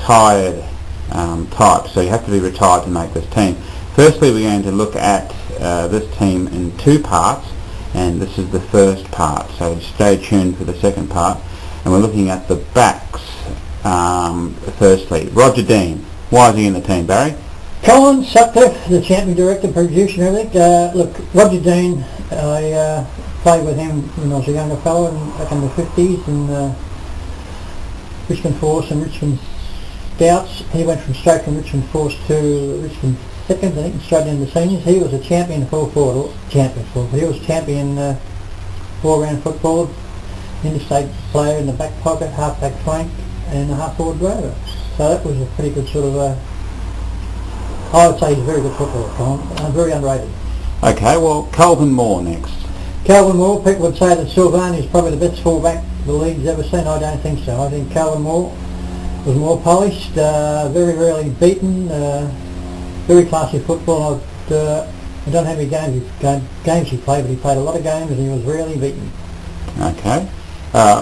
retired type, so you have to be retired to make this team. Firstly, we're going to look at this team in two parts, and this is the first part, so stay tuned for the second part. And we're looking at the backs. Firstly, Roger Dean. Why is he in the team, Barry? Colin Sutcliffe, the champion director, producer and everything. Look, Roger Dean, I played with him when I was a younger fellow back in the 50s in Richmond Force and Richmond Scouts. He went straight from Richmond Force to Richmond Seconds, I think, and straight into seniors. He was a champion full forward, but he was champion all-round football, interstate player in the back pocket, half-back flank, and a half-forward rover. So that was a pretty good sort of, I would say he's a very good footballer, Colin, very underrated. Okay, well, Calvin Moore next. Calvin Moore, people would say that Sylvania is probably the best fullback the league's ever seen. I don't think so. I think Calvin Moore was more polished, very rarely beaten, very classy football. I don't know how many games he played, but he played a lot of games and he was rarely beaten. Okay.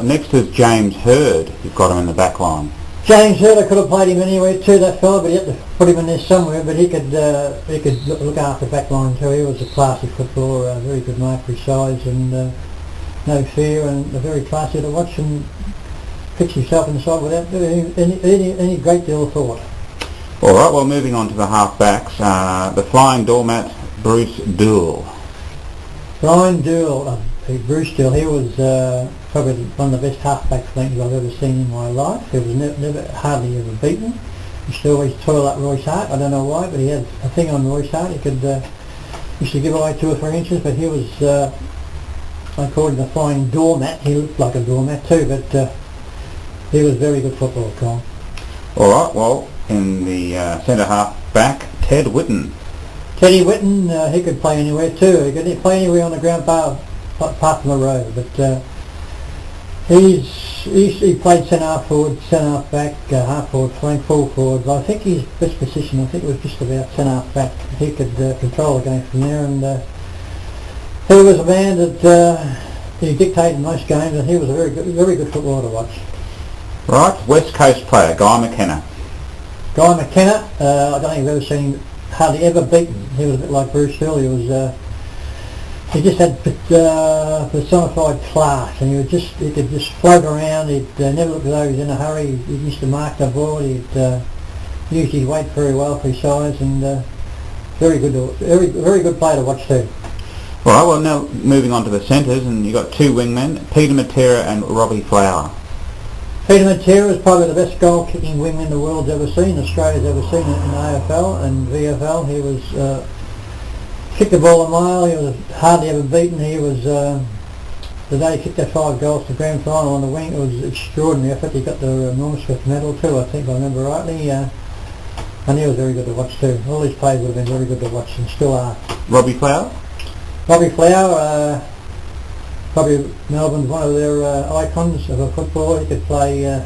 Next is James Hird. You've got him in the back line. James Hird, I could have played him anywhere too, that fella, but you had to put him in there somewhere. But he could look after the back line too. He was a classy footballer, very good mark for his size, and no fear, and very classy to watch, and fix himself inside without doing any great deal of thought. All right. Well, moving on to the half-backs, the flying doormat, Bruce Dool. Brian Dool, Bruce Dool, he was probably one of the best half-back flankers I've ever seen in my life. He was never hardly ever beaten. He used to always toil up Royce Hart. I don't know why, but he had a thing on Royce Hart. He could used to give away 2 or 3 inches, but he was, I called him the flying doormat. He looked like a doormat too, but he was very good footballer, Colin. All right. Well, in the centre half-back, Ted Whitten. Teddy Whitten, he could play anywhere too. He could play anywhere on the ground apart from the road, but he played centre half forward, centre half back, half forward, flank, full forward. But I think his best position, I think, was just about centre half back. He could control the game from there, and he was a man that he dictated most games, and he was a very good footballer to watch. Right, West Coast player, Guy McKenna. Guy McKenna, I don't think I've ever seen him hardly ever beaten. He was a bit like Bruce Hill. He just had personified class, and he could just float around. He'd never look as though he was in a hurry. He used to mark the ball. He'd used his weight very well for his size, and very good player to watch too. All right. Well, now moving on to the centres, and you've got 2 wingmen, Peter Matera and Robbie Flower. Peter Matera is probably the best goal-kicking wingman the world's ever seen, Australia's ever seen in AFL and VFL. He was kicked the ball a mile. He was hardly ever beaten. He was the day he kicked that 5 goals to grand final on the wing. It was extraordinary effort. He got the Norm Smith medal too, I think, if I remember rightly. And he was very good to watch too. All these players would have been very good to watch and still are. Robbie Flower? Robbie Flower, probably Melbourne's one of their icons of a footballer. He could play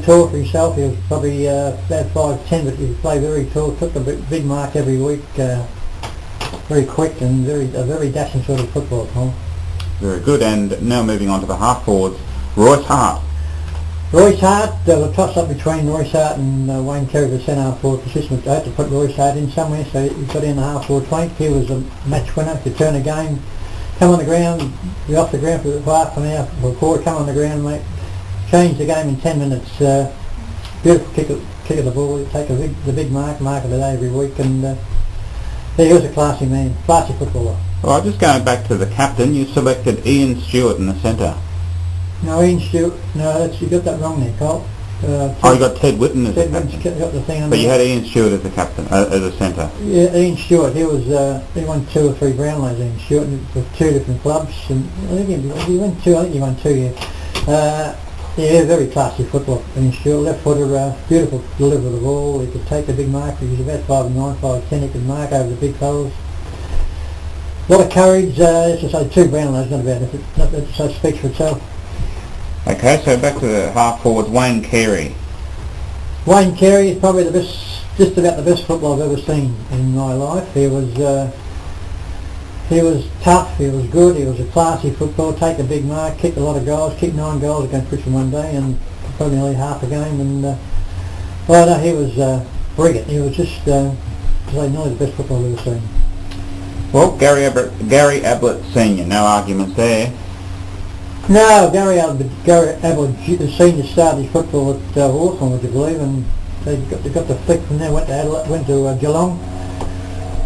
tall for himself. He was probably about 5'10", but he could play very tall. Took a big mark every week. Very quick and a very dashing sort of football, Tom. Very good. And now moving on to the half forwards, Royce Hart. Royce Hart, there was a toss-up between Royce Hart and Wayne Carey, the centre half forward position. I had to put Royce Hart in somewhere, so he got in the half forward flank. He was a match winner, could turn a game, come on the ground, be off the ground for half an hour, for a quarter, come on the ground, mate, change the game in 10 minutes. Beautiful kick of the ball, take the big mark of the day every week, and he was a classy man, classy footballer. All right, just going back to the captain, you selected Ian Stewart in the centre. No, Ian Stewart, you got that wrong there, Colt. You got Ted Whitten as the captain. Got the thing but you had Ian Stewart as the captain, as a centre. Yeah, Ian Stewart, he won 2 or 3 Brownlows, Ian Stewart, with 2 different clubs, and I think he won 2, yeah. Yeah, very classy football. Ian Stewart, left footer, beautiful deliver of the ball. He could take the big mark. He was about 5'9", 5'10". He could mark over the big fellas. A lot of courage. As I say, 2 Brownlows, not about it. That speaks for itself. Okay, so back to the half forwards, Wayne Carey. Wayne Carey is probably just about the best football I've ever seen in my life. He was tough, he was good, he was a classy footballer, take a big mark, kicked a lot of goals, kicked 9 goals against Richmond one day, and probably nearly half a game, and Oh no, he was brilliant. He was just nearly the best footballer I've ever seen. Well, Gary Ablett Senior, no arguments there. No, Gary Ablett Senior started his football at Hawthorn, would you believe, and they got the flick from there, went to Geelong.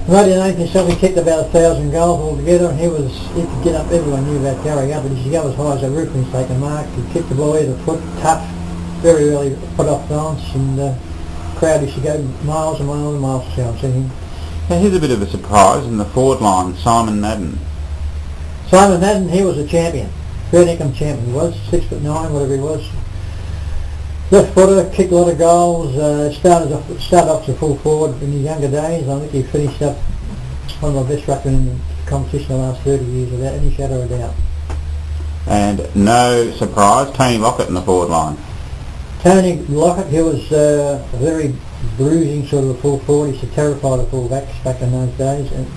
Right in 1970, he kicked about 1,000 goals altogether, and he could get up. Everyone knew about Gary Ablett. He could go as high as a roof when he's taking mark. He kicked the ball either foot, tough, very early put off balance, and the crowd used to go miles and miles and miles to see him singing. Now here's a bit of a surprise in the forward line, Simon Madden. Simon Madden, he was a champion. Fair income champion he was, 6'9", whatever he was. Left footer, kicked a lot of goals, started off as a full forward in his younger days. I think he finished up one of the best ruckmen in the competition the last 30 years without any shadow of doubt. And no surprise, Tony Lockett in the forward line. Tony Lockett, he was a very bruising sort of a full forward. He used to terrify the full-backs back in those days, and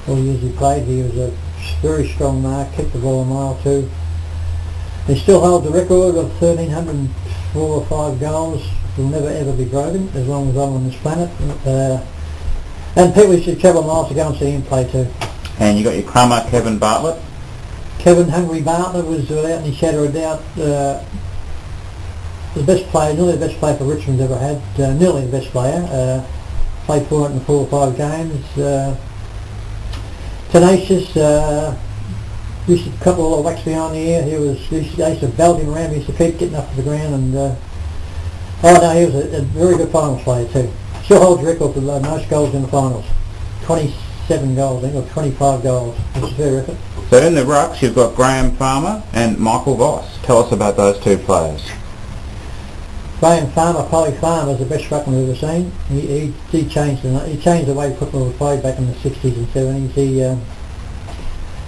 all the years he played, he was a very strong mark, kicked the ball a mile too. He still holds the record of 1,304 or 5 goals. Will never ever be broken as long as I'm on this planet. And people used to travel miles to go and see him play too. And you got your crummer, Kevin Bartlett. Kevin Hungry Bartlett was without any shadow of doubt the best player, nearly the best player for Richmond's ever had. Nearly the best player. Played 404 or 5 games. Tenacious. Used to couple a lot of wax behind the ear. They used to belt him around. He used to keep getting up to the ground. And he was a very good finals player too. Still holds record for the most goals in the finals. 27 goals, I think, or 25 goals. Which is very effort. So in the rucks, you've got Graham Farmer and Michael Voss. Tell us about those two players. Graham Farmer, Polly Farmer, is the best ruckman we've ever seen. He changed the way football was played back in the 60s and 70s.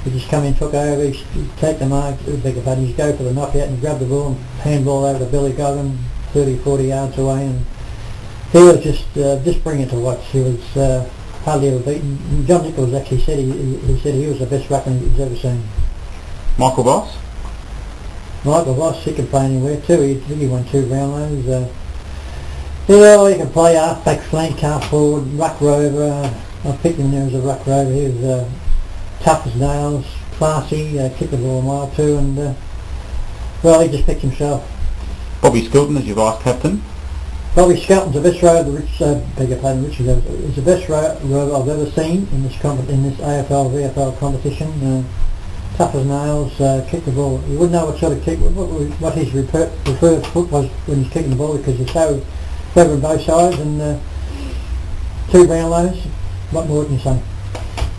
He just come in, took over, he'd take the mark, he'd go for the knockout and grab the ball and handball over to Billy Goggin 30, 40 yards away, and he was just brilliant to watch. He was hardly ever beaten. John Nichols actually said he said he was the best ruckman he's ever seen. Michael Voss? Michael Voss, he could play anywhere too. He won 2 Brownlows. He could play half-back, flank, half forward, ruck rover. I picked him there as a ruck rover. He was tough as nails, classy, kicked the ball a mile too, and he just picked himself. Bobby Skelton is your vice captain. Bobby Skelton's the best rover is the best rover I've ever seen in this AFL VFL competition. Tough as nails, kicked the ball. You wouldn't know what sort of kick, what his preferred foot was when he's kicking the ball, because he's so clever on both sides, and 2 Brownlows. What more can you say?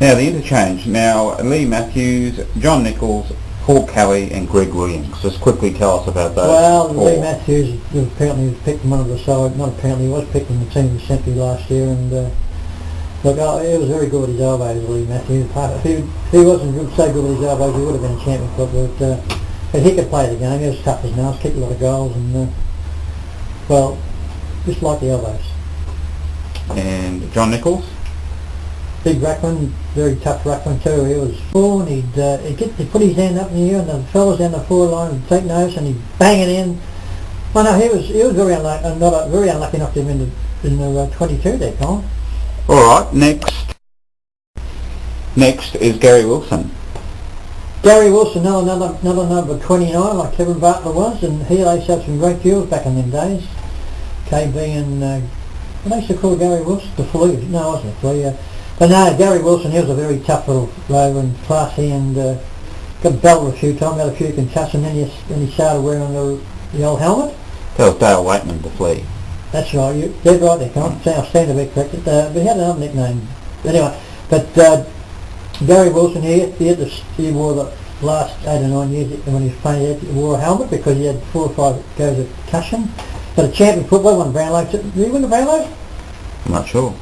Now the interchange. Now Lee Matthews, John Nichols, Paul Kelly and Greg Williams. Just quickly tell us about those. Well, Lee Matthews apparently was picked in one of the side. Not apparently, he was picked in the team of the century last year, and he was very good with his elbows, Lee Matthews. If he wasn't so good with his elbows, he would have been a champion footballer. But he could play the game. He was tough as nails, kicked a lot of goals, and just like the elbows. And John Nichols? Big ruckman, very tough ruckman too. He was full, and he'd put his hand up in the air, and the fellas down the forward line would take notice, and he'd bang it in. Well, no, he was very unlucky, very unlucky not to him in the 22 there, Colin. All right, next is Gary Wilson. Gary Wilson, another number 29, like Kevin Bartlett was, and they used to have some great duels back in them days. KB and what they used to call Gary Wilson, the Flea. No, it wasn't the Flea. But no, Gary Wilson, he was a very tough little rover and classy, and got belted a few times, had a few concussions, and then he started wearing the old helmet. That was Dale Waitman, the Flea. That's right, you're dead right there, Colin. I stand to be corrected. But he had another nickname. Anyway, but Gary Wilson, he wore the last 8 or 9 years when he was playing, he wore a helmet because he had 4 or 5 goes of concussion. But a champion footballer, won Brownlow. Did he win the Brownlow? I'm not sure.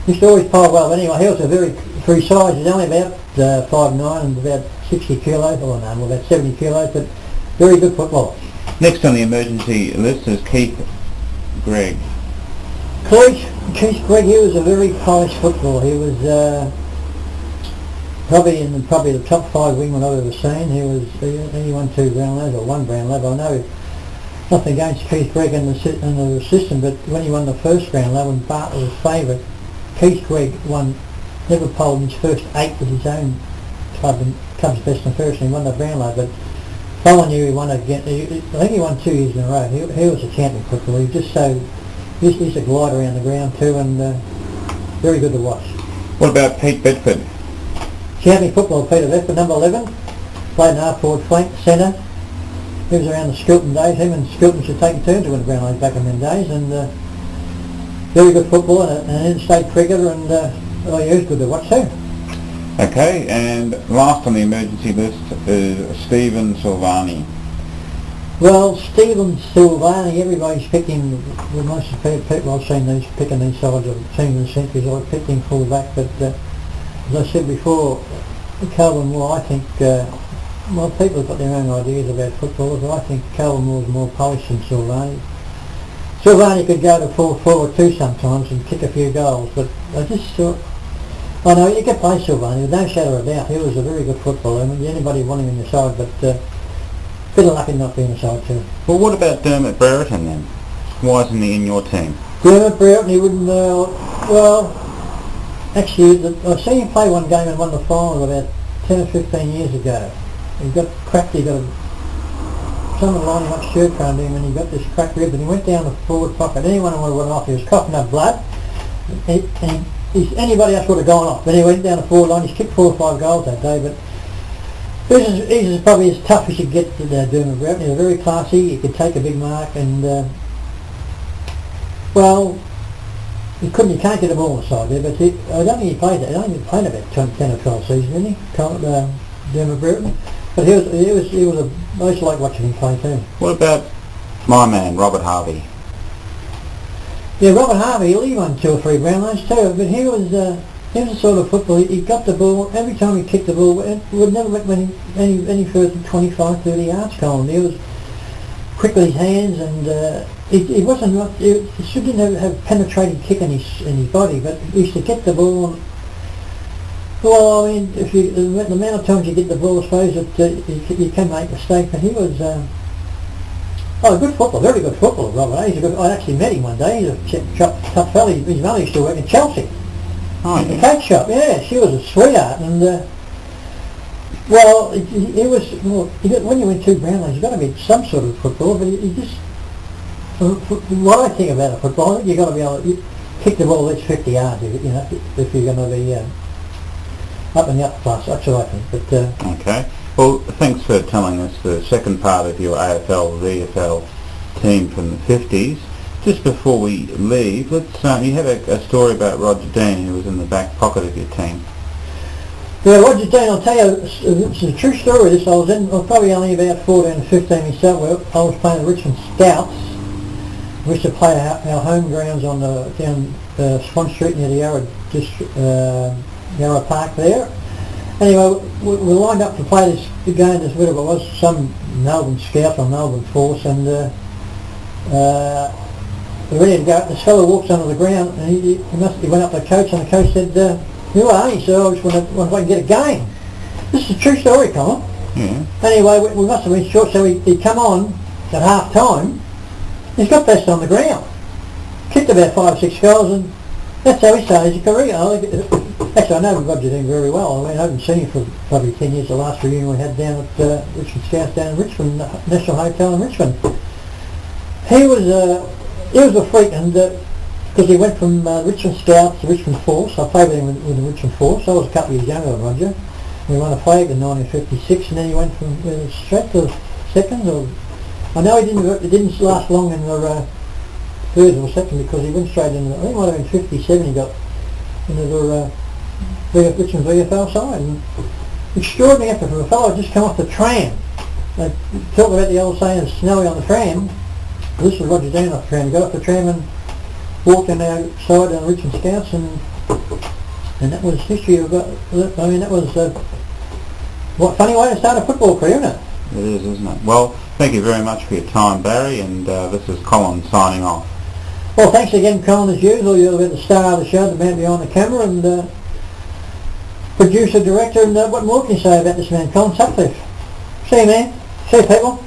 He used to always pile well, but anyway, he was for his size, he's only about 5'9" and about 60 kilos, or no, about 70 kilos, but very good footballer. Next on the emergency list is Keith Gregg. Keith Gregg, he was a very polished footballer. He was probably the top 5 wingman I've ever seen. He won 2 Brownlows, or 1 Brownlow. I know nothing against Keith Gregg and the assistant, but when he won the first Brownlow, when Bartlett was favourite, Keith Gregg won Liverpool in his first 8 with his own club, and club's best and first, and he won the Brownlow. But following year he won again. I think he won 2 years in a row. He was a champion footballer. He's just so he's a glide around the ground too, and very good to watch. What about Pete Bedford? Champion footballer Peter Bedford, number 11, played in half forward flank, centre. He was around the Skilton days. Him and Skilton should take turns to win Brownlows back in them days, and very good footballer and an interstate cricketer, and he was good to watch too. Okay, and last on the emergency list is Stephen Silvani. Well, Stephen Silvani, everybody's picked him. Well, most of the people I've seen picking these sides of team of the centuries, I've picked him full back, but as I said before, Calvin Moore, I think, well, people have got their own ideas about footballers, but I think Calvin Moore's more polished than Silvani. Silvani could go to full forward too sometimes and kick a few goals, but I just thought, I know you could play Silvani, with no shadow of a doubt. He was a very good footballer. I mean, anybody want him in the side, but bit of luck in not being in the side too. Well, what about Dermott Brereton then? Why isn't he in your team? Dermott Brereton, he wouldn't. Well, actually, I've seen him play one game and won the final about 10 or 15 years ago. He got cracked. He got someone lining up shirt around him, and he got this cracked rib, and he went down the forward pocket. Anyone would have went off. He was coughing up blood, and anybody else would have gone off. But he went down the forward line. He's kicked 4 or 5 goals that day, but he's probably as tough as you get to Dermott Brereton. He was very classy. He could take a big mark, and well, you can't get a ball on the side there. But I don't think he played that. I don't think he played about 10 or 12 seasons, didn't he? Dermott Brereton. But he was a most like watching him play too. What about my man Robert Harvey? Yeah, Robert Harvey, he won 2 or 3 Brownlows too, but he was the sort of footballer, he got the ball, every time he kicked the ball, it would never went any further than 25, 30 yards, Colin. He was quick with his hands, and he wasn't, he didn't have penetrating kick in his body, but he used to get the ball, and, well, I mean, the amount of times you get the ball, I suppose that you can make mistakes, but he was a good footballer, very good footballer, Robert. I actually met him one day. He's a tough fella. His mother used to work in Chelsea. Oh, The cake shop, yeah. She was a sweetheart, and well, he was. Well, when you win 2 Brownlows, you've got to be some sort of footballer. But he just, what I think about a footballer, you've got to be able to kick the ball at least 50 yards, if you're going to be up in the upper class. That's what I think. But okay. Well, thanks for telling us the second part of your AFL VFL team from the 50s. Just before we leave, you have a story about Roger Dean, who was in the back pocket of your team. Yeah, Roger Dean, I'll tell you, it's a true story. I was probably only about 14 or 15 myself. I was playing the Richmond Scouts. We used to play our home grounds on down Swan Street near the Yarra Park there. Anyway, we lined up to play this game, whatever it was, some Melbourne Scouts or Melbourne Force, and we're ready to go. This fellow walks onto the ground, and he went up to the coach, and the coach said, "Who are you?" He said, "I just want if I can get a game." This is a true story, Colin. Yeah. Anyway, we must have been short, so he come on at half time. He's got best on the ground, kicked about 5 or 6 goals, and that's how he started his career. Actually, I know Roger Dean very well. I haven't seen him for probably 10 years. The last reunion we had down at Richmond Scouts down in Richmond, National Hotel in Richmond. He was a freak, and because he went from Richmond Scouts to Richmond Force. I played with him with the Richmond Force. I was a couple of years younger than Roger. We won a flag in 1956, and then he went from straight to second. I know it didn't last long in the third or second, because he went straight in. I think it might have been 57. He got into the Richmond VFL side. And extraordinary effort from a fellow who just come off the tram. They talk about the old saying, "Snowy on the tram." This was Roger Dean off the tram. He got off the tram and walked on our side on the Richmond Scouts, and that was history. I mean, that was what funny way to start a football career, isn't it? It is, isn't it? Well, thank you very much for your time, Barry, and this is Colin signing off. Well, thanks again, Colin, as usual. You're the star of the show, the man behind the camera, and producer, director, and what more can you say about this man, Colin Sutcliffe? See you, man. See you, people.